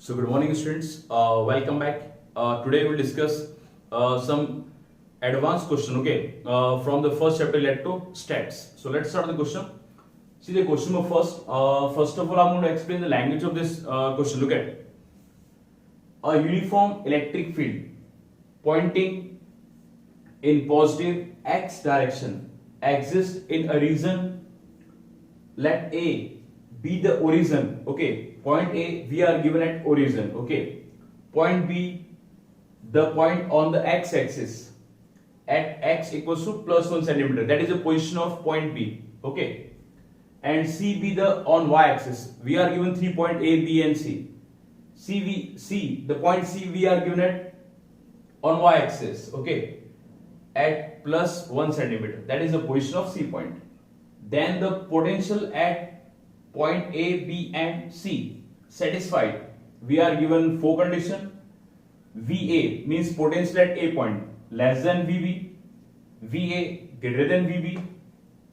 So good morning students, welcome back. Today we'll discuss some advanced question, okay, from the first chapter led to stats. So let's start the question. See the question first. First of all, I'm going to explain the language of this question. Look at a uniform electric field pointing in positive x direction exists in a region. Let A be the origin, okay. Point A we are given at origin, okay. Point B the point on the x-axis at x equals to plus 1 centimeter. That is the position of point B, okay. And C be the on y-axis. We are given 3 point A, B, and C. C the point C we are given at on y-axis, okay, at plus 1 centimeter. That is the position of C point. Then the potential at point A, B, and C satisfied. We are given 4 conditions. VA means potential at A point less than VB, VA greater than VB,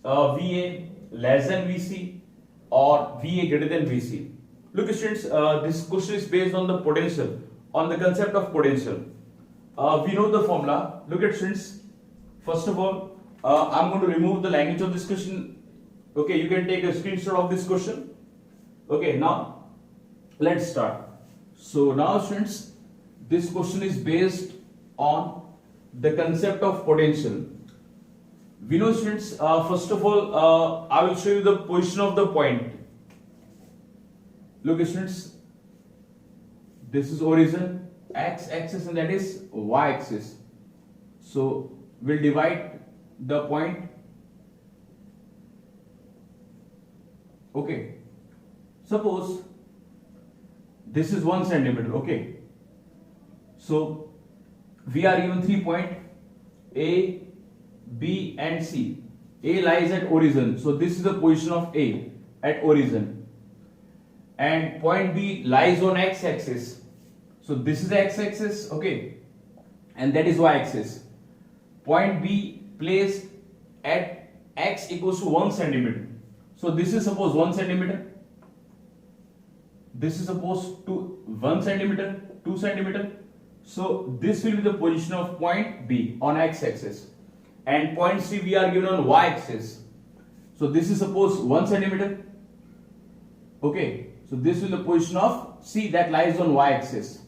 VA less than VC, or VA greater than VC. Look students, this question is based on the potential, on the concept of potential. We know the formula. Look at students, first of all, I'm going to remove the language of this question. Okay, you can take a screenshot of this question. Okay, now let's start. So now students, this question is based on the concept of potential. We know students, first of all, I will show you the position of the point. Look students, this is origin, x-axis, and that is y-axis. So we'll divide the point. Okay, suppose this is 1 centimeter, okay. So we are given 3 point A, B, and C. A lies at origin, so this is the position of A at origin. And point B lies on x-axis, so this is the x-axis, okay, and that is y-axis. Point B placed at x equals to 1 centimeter. So this is suppose 1 centimeter. This is supposed to 1 centimeter, 2 centimeter. So this will be the position of point B on x-axis. And point C we are given on y-axis. So this is suppose 1 centimeter. Okay. So this is the position of C that lies on y-axis.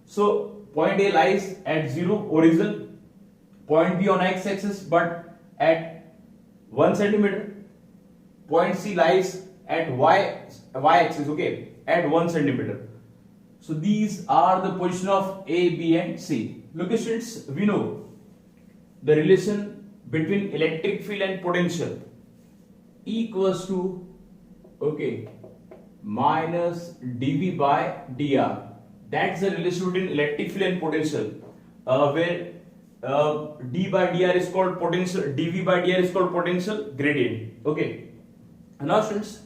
So point A lies at 0 origin. Point B on x-axis but at 1 centimeter. Point C lies at y-axis, okay, at 1 centimeter. So these are the position of A, B, and C. Look students, we know the relation between electric field and potential equals to, okay, minus dV by dr. That's the relation between electric field and potential, where d by dr is called potential, dV by dr is called potential gradient, okay. Now students,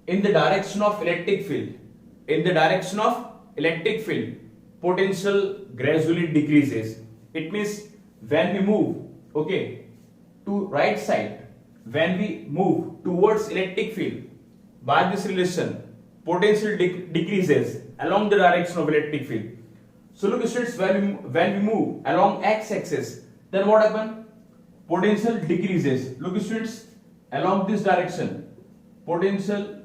in the direction of electric field, potential gradually decreases. It means when we move, okay, to right side, when we move towards electric field, by this relation, potential decreases along the direction of electric field. So look students, when we move along x-axis, then what happens? Potential decreases. Look students, along this direction, potential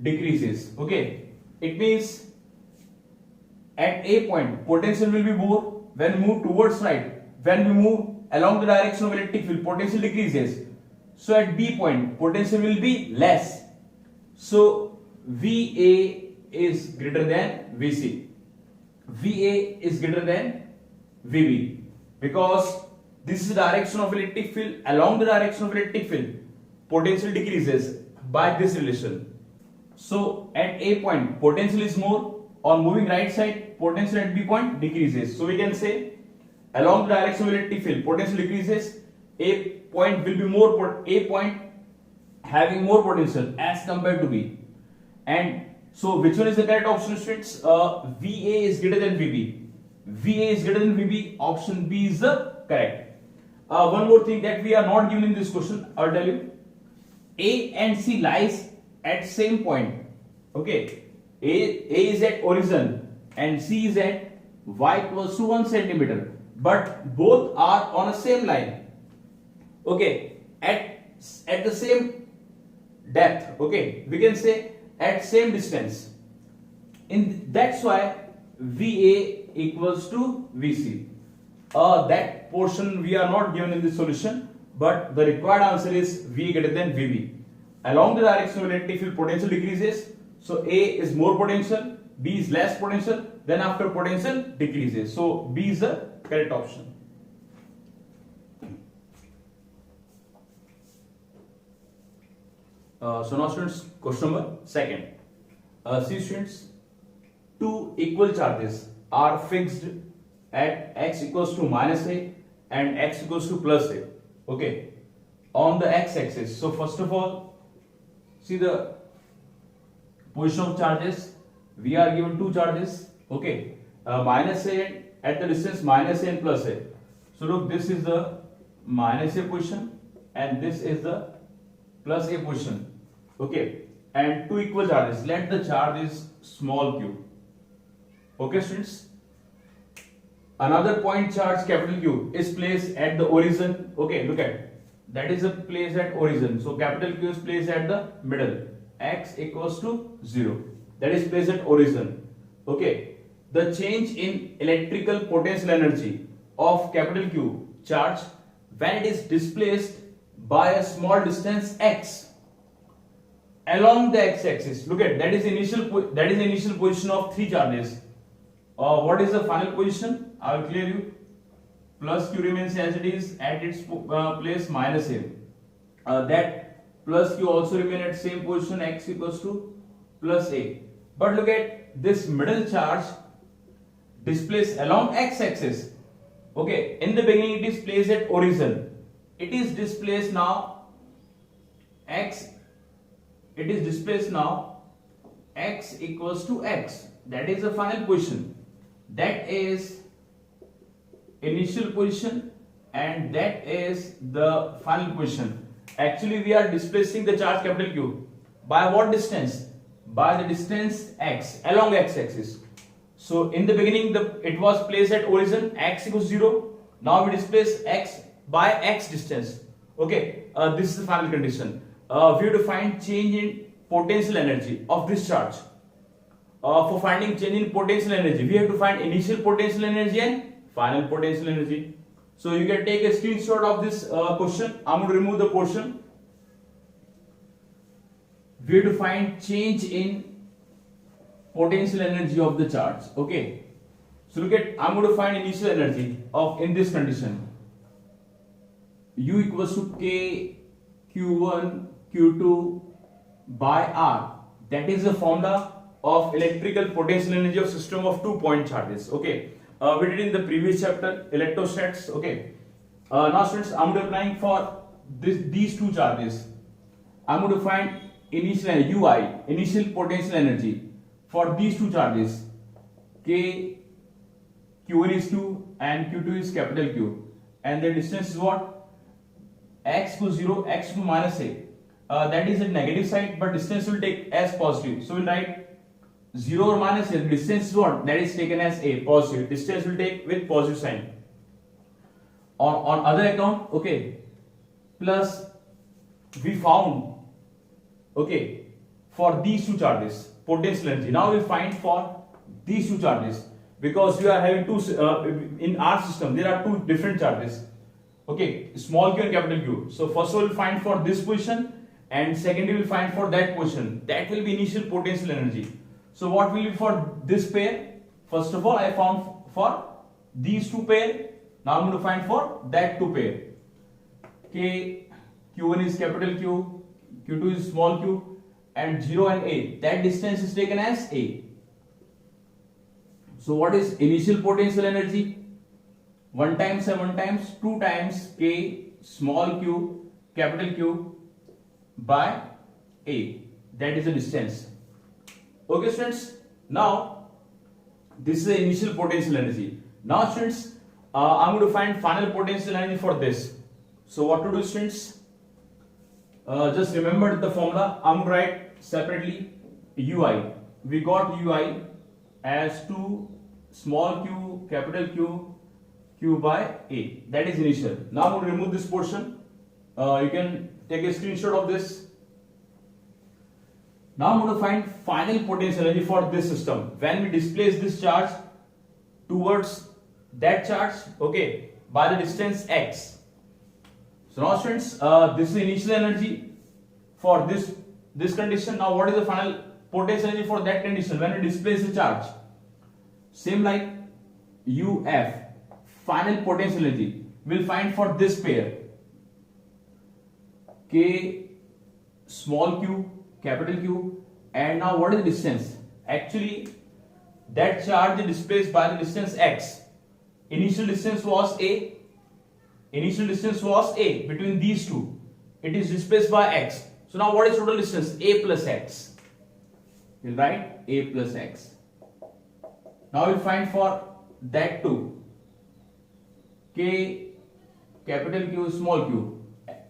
decreases, okay. It means at A point, potential will be more. When we move towards right, when we move along the direction of electric field, potential decreases. So at B point, potential will be less. So VA is greater than VC. VA is greater than VB, because this is the direction of electric field. Along the direction of electric field, potential decreases by this relation. So at A point, potential is more. On moving right side, potential at B point decreases. So we can say along the direction of electric field, potential decreases. A point will be more, A point having more potential as compared to B. And so which one is the correct option students? VA is greater than VB. VA is greater than VB. Option B is the correct. One more thing that we are not given in this question, I'll tell you. A and C lies at same point, Okay, A is at origin and C is at y equals to 1 centimeter, but both are on the same line. Okay, at the same depth. Okay, we can say at same distance. That's why VA equals to VC. That portion we are not given in the solution, but the required answer is V greater than VB. Along the direction of electric field, potential decreases. So A is more potential, B is less potential. Then after potential decreases. So B is the correct option. So now students, question number second. See students, two equal charges are fixed at x equals to minus a and x equals to plus a. Okay, on the x-axis. So first of all, see the position of charges. We are given two charges. Okay, minus a at the distance minus a and plus a. So look, this is the minus a position and this is the plus a position. Okay, and two equal charges. Let the charge is small q. Okay students, another point charge capital Q is placed at the origin. Okay, look at that is a place at origin. So capital Q is placed at the middle. X equals to 0. That is placed at origin. Okay, the change in electrical potential energy of capital Q charge when it is displaced by a small distance x along the x-axis. Look at that is initial position of three charges. What is the final position? I will clear you. Plus Q remains as it is at its place minus a. That plus Q also remain at same position, x equals to plus a. But look at this middle charge displaced along x-axis. Okay, in the beginning it is placed at origin. It is displaced now x. It is displaced now x equals to x. That is the final position. That is initial position and that is the final position. Actually we are displacing the charge capital Q by what distance? By the distance x along x-axis. So in the beginning it was placed at origin, x equals 0. Now we displace x by x distance. Okay, this is the final condition. We have to find change in potential energy of this charge. For finding change in potential energy, we have to find initial potential energy and final potential energy. So you can take a screenshot of this question. I'm going to remove the portion. We have to find change in potential energy of the charge. Okay. So look at, I'm going to find initial energy of in this condition. U equals to K Q1 Q2 by R. That is the formula of electrical potential energy of system of 2 point charges. Okay, we did in the previous chapter electrostats. Okay, now students, I'm going to applying for these two charges. I'm going to find initial UI, initial potential energy for these two charges. K Q1 is 2 and Q2 is capital Q, and the distance is what? X to 0, x to minus a. That is a negative side, but distance will take as positive. So we'll write 0 or minus a. Distance is what? That is taken as a positive. Distance will take with positive sign. On other account, okay, plus we found, okay, for these two charges potential energy. Now we'll find for these two charges, because we are having two in our system. There are two different charges. Okay, small q and capital Q. So first we'll find for this position, and secondly we'll find for that position. That will be initial potential energy. So what will be for this pair? First of all, I found for these two pair. Now I'm going to find for that two pair. K Q1 is capital Q, Q2 is small q, and 0 and a. That distance is taken as a. So what is initial potential energy? 1 times 7 times 2 times K small q capital Q by a. That is the distance. Okay students, now this is the initial potential energy. Now students, I'm going to find final potential energy for this. So what to do students? Just remember the formula. I'm going to write separately. ui, we got ui as 2 small q capital Q q by a, that is initial. Now I'm going to remove this portion. You can take a screenshot of this. Now I'm going to find final potential energy for this system when we displace this charge towards that charge, okay, by the distance x. So now students, this is initial energy for this condition. Now what is the final potential energy for that condition when we displace the charge? Same like UF, final potential energy we'll find for this pair, K small q capital Q, and now what is the distance? Actually that charge is displaced by the distance x. Initial distance was a, between these two, it is displaced by x. So now what is total distance? A plus x. We'll write a plus x. Now we'll find for that too, K capital Q small q.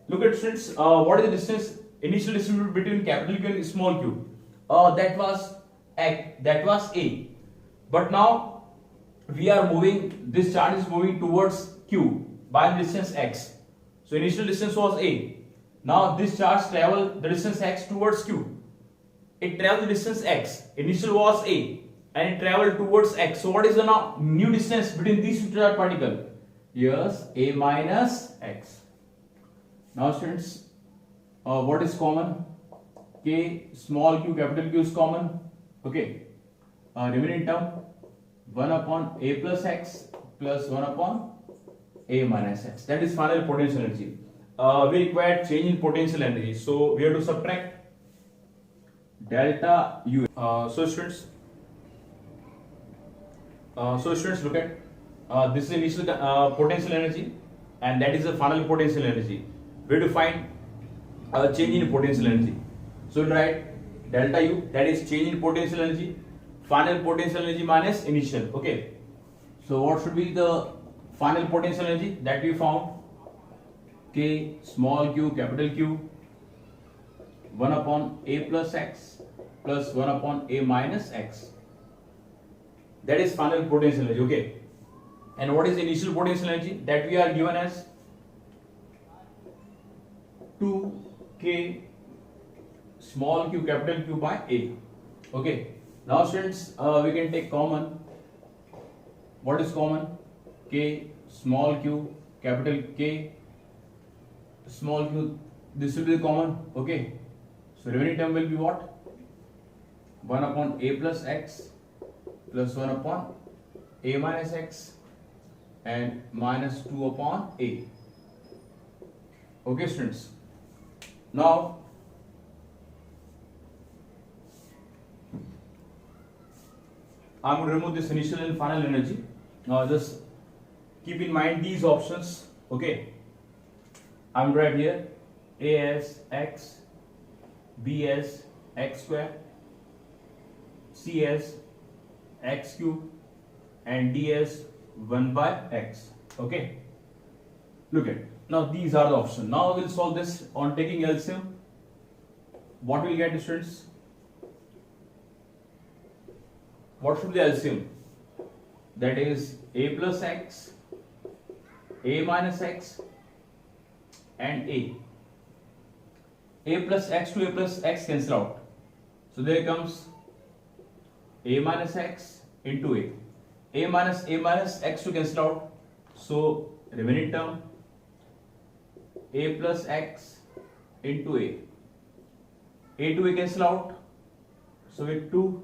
Look at students, what is the distance, initial distance between capital Q and small q? That was a. But now we are moving, this charge is moving towards q by the distance x. So initial distance was a. Now this charge traveled the distance x towards q. It traveled the distance x. Initial was a and it traveled towards x. So what is the now new distance between these two charged particles? Yes, a minus x. Now students, what is common? K small q capital Q is common. Okay. Remaining term 1 upon a plus x plus 1 upon a minus x. That is final potential energy. We require change in potential energy. So we have to subtract delta U. So students, look at this is initial potential energy, and that is the final potential energy. We have to find change in potential energy. So we'll write delta U, that is change in potential energy, final potential energy minus initial. Okay. So what should be the final potential energy that we found? K small q capital Q 1 upon a plus x plus 1 upon a minus x. That is final potential energy. Okay. And what is initial potential energy that we are given as 2k small q capital Q by a. Okay. Now students, we can take common. What is common? K small q capital K small q, this will be the common. Okay. So remaining term will be what? 1 upon a plus x plus 1 upon a minus x and minus 2 upon a. Okay students. Now I'm going to remove this initial and final energy. Now just keep in mind these options. Okay. I'm going to write here A as x, B as x square, C as x cube, and D as 1 by x. Okay. Look at, now these are the options. Now we'll solve this on taking LCM. What will get, students? What should be the LCM? That is a plus x, a minus x, and a. A plus x to a plus x cancel out. So there comes a minus x into a. A minus x to cancel out. So remaining term a plus x into a. A to a cancel out. So with 2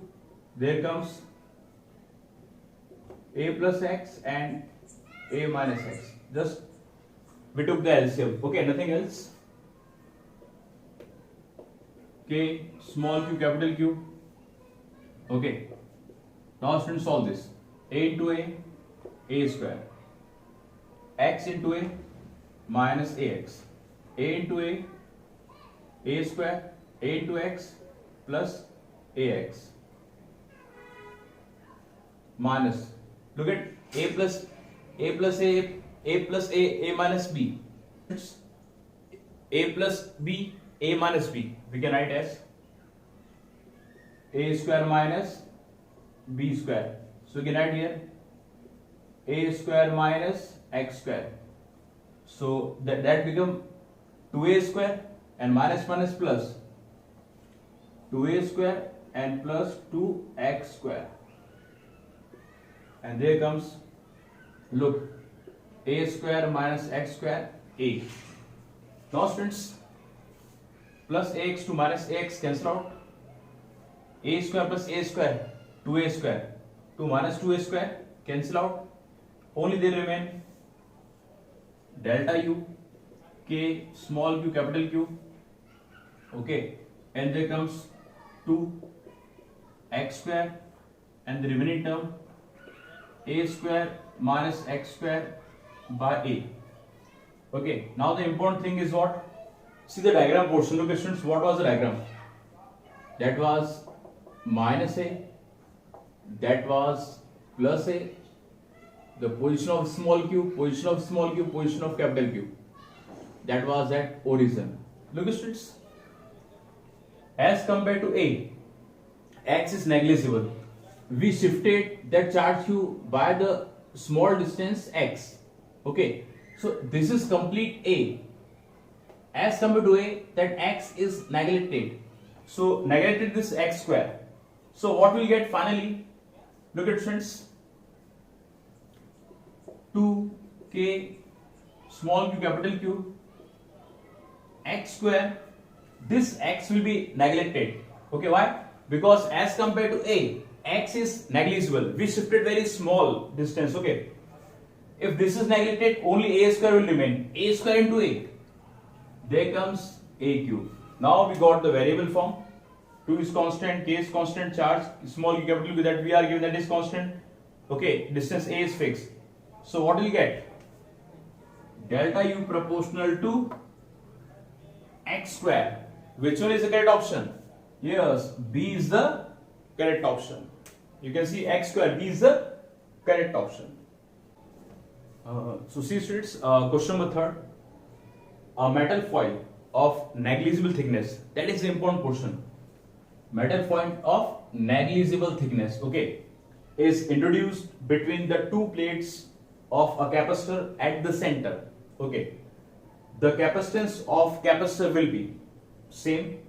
there comes a plus x and a minus x. Just we took the LCM. Okay, nothing else. K small q capital Q. Okay. Now students solve this. A into a square. X into a minus ax. A into a square. A into x plus ax. Minus. Look at a plus a minus b. A plus b, a minus b. We can write as a square minus b square. So we can write here a square minus x square. So that become 2a square and minus minus plus 2a square and plus 2x square. And there comes, look, a square minus x square, a. Now students, plus ax to minus ax cancel out. A square plus a square, 2a square. 2 minus 2a square cancel out. Only there remain delta u, k, small q, capital Q. Okay, and there comes 2x square and the remaining term a square minus x square by a. Okay, now the important thing is what? See the diagram portion. Look students, what was the diagram? That was minus a, that was plus a, the position of small q, position of small q, position of capital Q. That was at origin. Look students, as compared to a, x is negligible. We shifted that charge q by the small distance x. Okay, so this is complete a. As compared to a, that x is neglected. So neglected this x square. So what we'll get finally? Look at friends. 2k small q capital Q x square. This x will be neglected. Okay, why? Because as compared to a, x is negligible. We shifted very small distance. Okay. If this is neglected, only a square will remain. A square into a. There comes a cube. Now we got the variable form. 2 is constant, k is constant, charge small q capital Q that we are given, that is constant. Okay, distance a is fixed. So what will you get? Delta u proportional to x square. Which one is the correct option? Yes, B is the correct option. You can see x square, B is the correct option. So see students, question number 3. A metal foil of negligible thickness, that is the important portion. Metal foil of negligible thickness, okay, is introduced between the two plates of a capacitor at the center. Okay, the capacitance of capacitor will be same,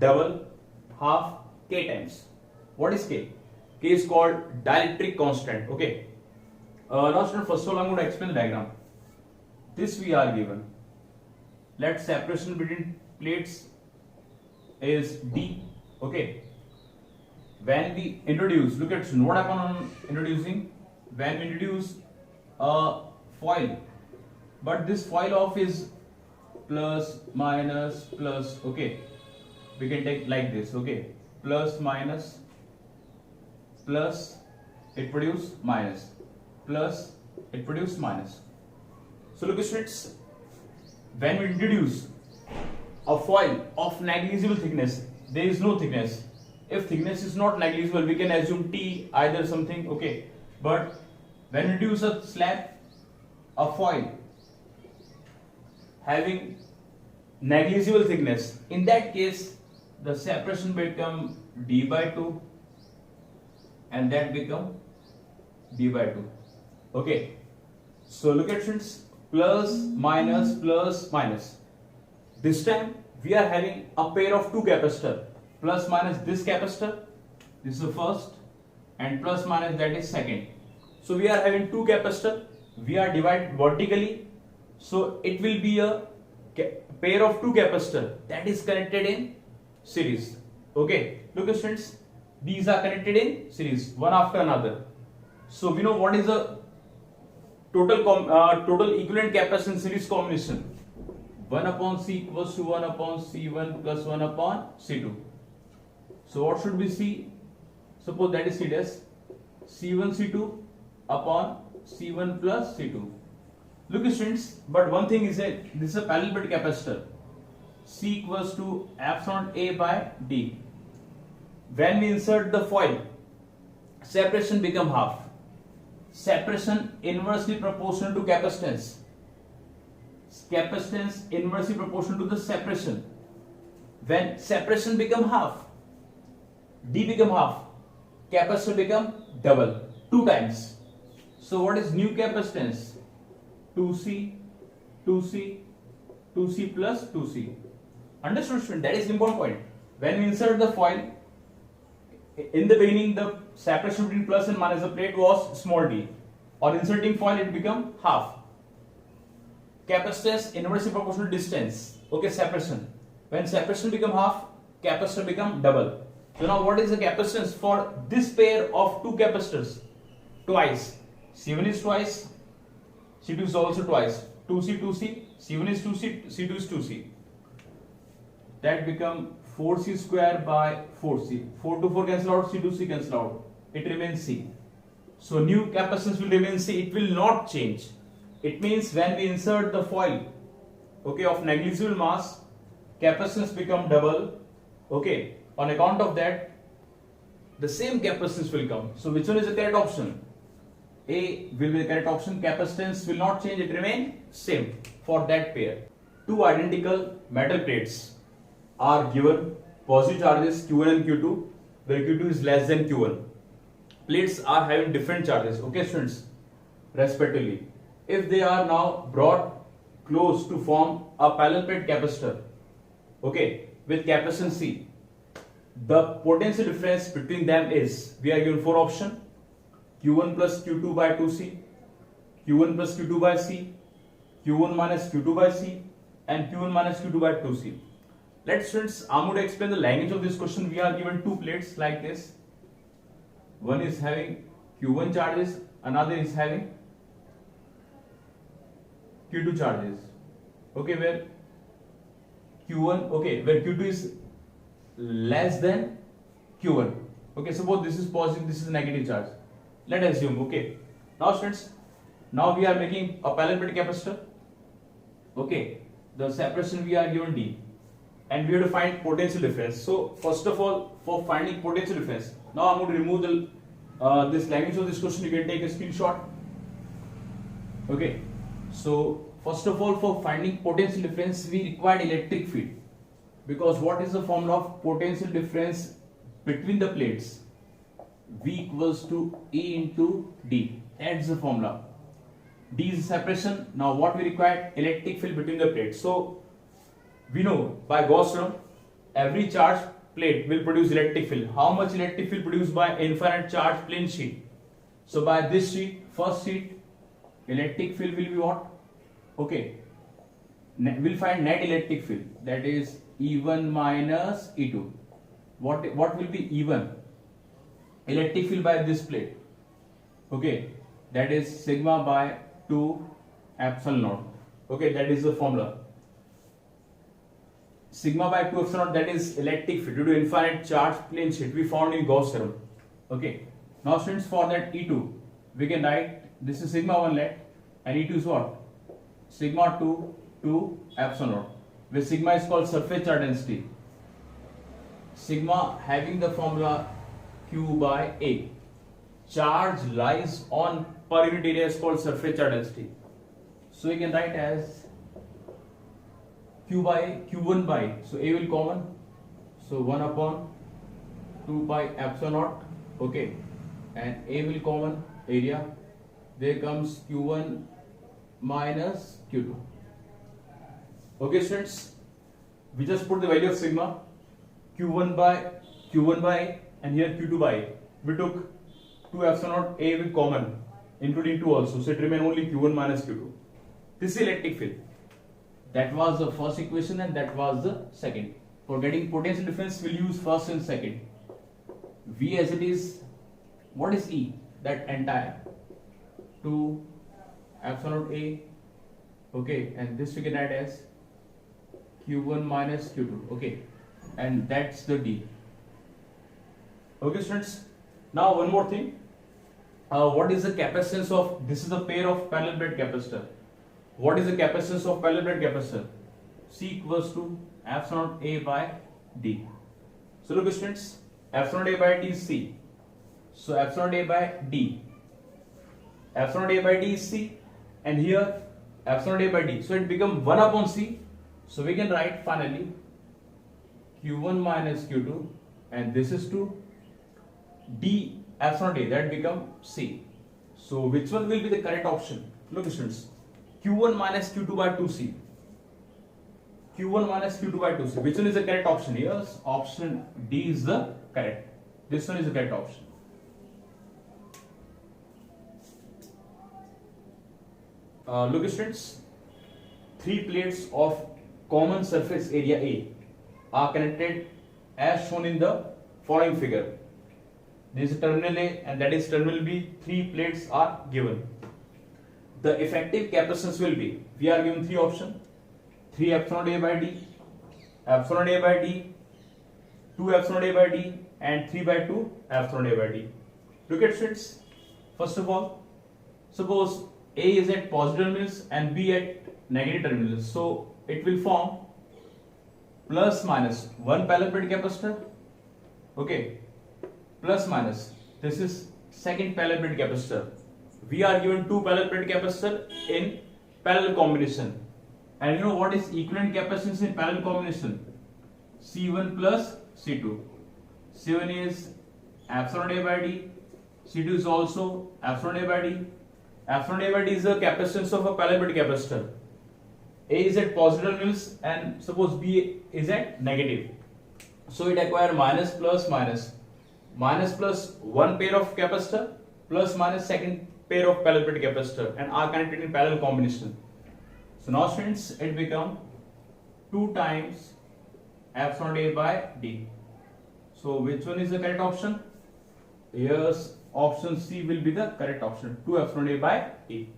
double, half, k times. What is k? K is called dielectric constant. Okay. Now student, first of all I'm going to explain the diagram. This we are given. Let separation between plates is d. Okay. When we introduce, look at what happened on introducing. When we introduce a foil, but this foil of is plus minus plus. Okay, we can take like this. Okay, plus minus plus, it produce minus, plus it produce minus. So look students, when we introduce a foil of negligible thickness, there is no thickness. If thickness is not negligible, we can assume T either something. Okay, but when we introduce a slab, a foil having negligible thickness, in that case the separation become d by 2 and that become d by 2. Okay, so look at friends, plus minus plus minus. This time we are having a pair of two capacitor, plus minus this capacitor, this is the first, and plus minus that is second. So we are having two capacitor, we are divided vertically, so it will be a pair of two capacitor that is connected in series. Okay, look at friends, these are connected in series, one after another. So we know what is the total equivalent capacitance series combination. 1 upon C equals to 1 upon C1 plus 1 upon C2. So what should be C? Suppose that is C dash. C1 C2 upon C1 plus C2. Look students, but one thing is that this is a parallel bit capacitor. C equals to epsilon A by D. When we insert the foil, separation become half. Separation inversely proportional to capacitance. Capacitance inversely proportional to the separation. When separation become half, D become half, capacitor become double, 2 times. So what is new capacitance? 2C, 2C, 2C plus 2C. Understood, student? That is the important point. When we insert the foil, in the beginning the separation between plus and minus the plate was small d. On inserting foil it become half. Capacitance inversely proportional distance. Okay, separation. When separation become half, capacitor become double. So now what is the capacitance for this pair of two capacitors? Twice. C1 is twice, C2 is also twice. 2C, 2C, C1 is 2C, C2 is 2C. That become 4C square by 4C. 4 to 4 cancel out, C to C cancel out. It remains C. So new capacitance will remain C. It will not change. It means when we insert the foil, okay, of negligible mass, capacitance become double. Okay, on account of that, the same capacitance will come. So which one is the correct option? A will be the correct option. Capacitance will not change, it remain same for that pair. Two identical metal plates are given positive charges Q1 and Q2, where Q2 is less than Q1. Plates are having different charges, okay students, respectively. If they are now brought close to form a parallel plate capacitor, okay, with capacitance C, the potential difference between them is, we are given 4 options: Q1 plus Q2 by 2C, Q1 plus Q2 by C, Q1 minus Q2 by C, and Q1 minus Q2 by 2C. Let's students, I'm going to explain the language of this question. We are given two plates like this. One is having Q1 charges, another is having Q2 charges. Okay, where Q1, okay, where Q2 is less than Q1. Okay, suppose this is positive, this is negative charge. Let us assume, okay. Now students, now we are making a parallel plate capacitor. Okay, the separation we are given D, and we have to find potential difference. So first of all, for finding potential difference, now I'm going to remove the this language of this question. You can take a screenshot. Okay, so first of all, for finding potential difference, we require electric field, because what is the formula of potential difference between the plates? V equals to E into D. That's the formula. D is separation. Now what we require? Electric field between the plates. So we know by Gauss theorem, every charged plate will produce electric field. How much electric field produced by infinite charge plane sheet? So by this sheet, first sheet, electric field will be what? Okay, we'll find net electric field, that is E1 minus E2. What will be E1? Electric field by this plate. Okay, that is sigma by 2 epsilon naught. Okay, that is the formula. Sigma by 2 epsilon naught, that is electric field due to infinite charge plane sheet we found in Gauss theorem. Okay, now students, for that E2 we can write, this is sigma 1 let, and E2 is what? Sigma 2 to epsilon naught, where sigma is called surface charge density. Sigma having the formula Q by A. Charge lies on per unit area is called surface charge density. So you can write as Q by A, Q1 by A. So A will common. So 1 upon 2 by epsilon naught. Okay. And A will common area. There comes Q1 minus Q2. Okay students. We just put the value of sigma. Q1 by A, and here Q2 by A. We took 2 epsilon naught A with common, including 2 also. So it remains only Q1 minus Q2. This is electric field. That was the first equation and that was the second. For getting potential difference, we'll use first and second. V as it is, what is E? That entire 2 epsilon naught A. Okay, and this we can add as Q1 minus Q2. Okay, and that's the D. Okay students, now one more thing. What is the capacitance of, this is a pair of parallel plate capacitor. What is the capacitance of parallel plate capacitor? C equals to epsilon naught A by D. So look students, epsilon naught A by D is C. So epsilon naught A by D. Epsilon naught A by D is C, and here epsilon naught A by D. So it becomes 1 upon C. So we can write finally Q1 minus Q2, and this is 2, D epsilon A, that become C. So which one will be the correct option? Look students, Q1 minus Q2 by 2C. Q1 minus Q2 by 2C. Which one is the correct option? Yes, option D is the correct. This one is the correct option. Look students, three plates of common surface area A are connected as shown in the following figure. This is terminal A and that is terminal B. Three plates are given. The effective capacitance will be, we are given three options: 3 epsilon A by D, epsilon A by D, 2 epsilon A by D, and 3 by 2 epsilon A by D. Look at students. First of all, suppose A is at positive terminals and B at negative terminals. So it will form plus minus one parallel plate capacitor. Okay, plus minus. This is second parallel plate capacitor. We are given two parallel plate capacitor in parallel combination. And you know what is equivalent capacitance in parallel combination? C1 plus C2. C1 is epsilon A by D. C2 is also epsilon A by D. Epsilon A by D is the capacitance of a parallel plate capacitor. A is at positive terminals and suppose B is at negative. So it acquire minus plus minus. Minus plus one pair of capacitor plus minus second pair of parallel plate capacitor and are connected in parallel combination. So now students, it become 2 times epsilon A by D. So which one is the correct option? Yes, option C will be the correct option, 2 epsilon A by D.